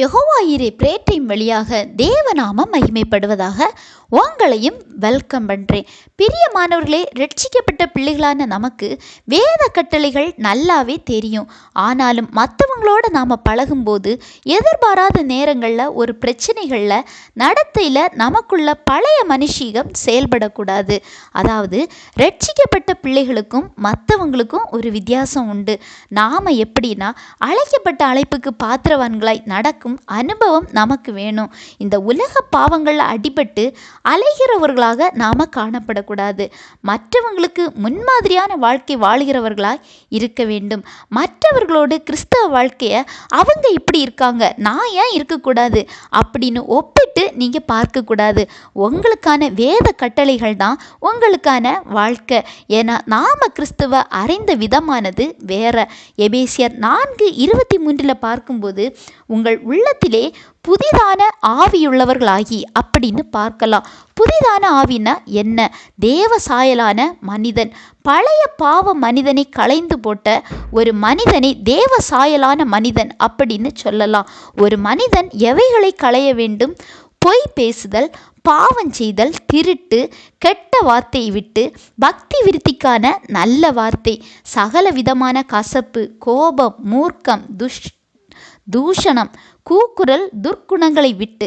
யெகோவா பிரேட்டையும் வழியாக தேவநாமம் மகிமைப்படுவதாக. உங்களையும் வெல்கம் பண்ணுறேன். பிரியமானவர்களே, ரட்சிக்கப்பட்ட பிள்ளைகளான நமக்கு வேத கட்டளைகள் நல்லாவே தெரியும். ஆனாலும் மற்றவங்களோட நாம் பழகும்போது எதிர்பாராத நேரங்களில் ஒரு பிரச்சனைகளில் நடத்தையில் நமக்குள்ள பழைய மனுஷீகம் செயல்படக்கூடாது. அதாவது ரட்சிக்கப்பட்ட பிள்ளைகளுக்கும் மற்றவங்களுக்கும் ஒரு வித்தியாசம் உண்டு. நாம் எப்படின்னா அழைக்கப்பட்ட அழைப்புக்கு பாத்திரவான்களாய் நடக்கும் அனுபவம் நமக்கு வேணும். இந்த உலக பாவங்களில் அடிபட்டு அலைகிறவர்களாக நாம் காணப்படக்கூடாது. மற்றவங்களுக்கு முன்மாதிரியான வாழ்க்கை வாழ்கிறவர்களாய் இருக்க வேண்டும். மற்றவர்களோடு கிறிஸ்தவ வாழ்க்கையை அவங்க இப்படி இருக்காங்க, நான் ஏன் இருக்கக்கூடாது அப்படின்னு ஒப்பிட்டு நீங்கள் பார்க்கக்கூடாது. உங்களுக்கான வேத கட்டளைகள் தான் உங்களுக்கான வாழ்க்கை. ஏன்னா நாம் கிறிஸ்துவ அறிந்த விதமானது வேற. எபேசியர் 4:23 பார்க்கும்போது உங்கள் உள்ளத்திலே புதிதான ஆவியுள்ளவர்களாகி அப்படின்னு பார்க்கலாம். புதிதான ஆவினா என்ன? தேவ சாயலான மனிதன். பழைய பாவ மனிதனை களைந்து போட்ட ஒரு மனிதனை தேவ சாயலான மனிதன் அப்படின்னு சொல்லலாம். ஒரு மனிதன் எவைகளை களைய வேண்டும்? பொய் பேசுதல், பாவம் செய்தல், திருட்டு, கெட்ட வார்த்தையை விட்டு பக்தி விருத்திக்கான நல்ல வார்த்தை, சகல விதமான கசப்பு, கோபம், மூர்க்கம், தூஷணம், கூக்குரல், துர்க்குணங்களை விட்டு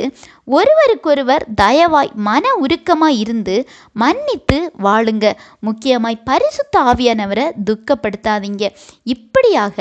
ஒருவருக்கொருவர் தயவாய் மன உருக்கமாய் இருந்து மன்னித்து வாழுங்க. முக்கியமாய் பரிசுத்த ஆவியானவரை துக்கப்படுத்தாதீங்க. இப்படியாக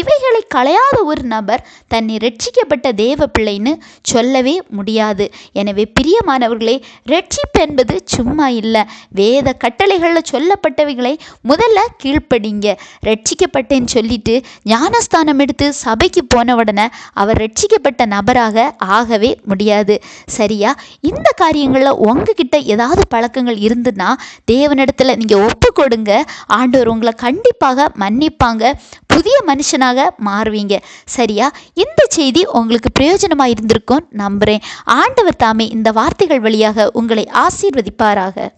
இவைகளை களையாத ஒரு நபர் தன்னை ரட்சிக்கப்பட்ட தேவ பிள்ளைன்னு சொல்லவே முடியாது. எனவே பிரியமானவர்களே, ரட்சிப்பு என்பது சும்மா இல்லை. வேத கட்டளைகளில் சொல்லப்பட்டவைகளை முதல்ல கீழ்ப்படிங்க. ரட்சிக்கப்பட்டேன்னு சொல்லிட்டு ஞானஸ்தானம் எடுத்து சபைக்கு போன உடனே அவர் ரட்சிக்கப்பட்ட நபராக ஆகவே முடியாது. சரியா? இந்த காரியங்களில் உங்ககிட்ட ஏதாவது பழக்கங்கள் இருந்துன்னா தேவனிடத்தில் நீங்கள் ஒப்பு கொடுங்க. ஆண்டவர் உங்களை கண்டிப்பாக மன்னிப்பாங்க. புதிய மனுஷனாக மாறுவீங்க. சரியா? இந்த செய்தி உங்களுக்கு பிரயோஜனமாக இருந்திருக்கும் நம்புகிறேன். ஆண்டவர் தாமே இந்த வார்த்தைகள் வழியாக உங்களை ஆசீர்வதிப்பாராக.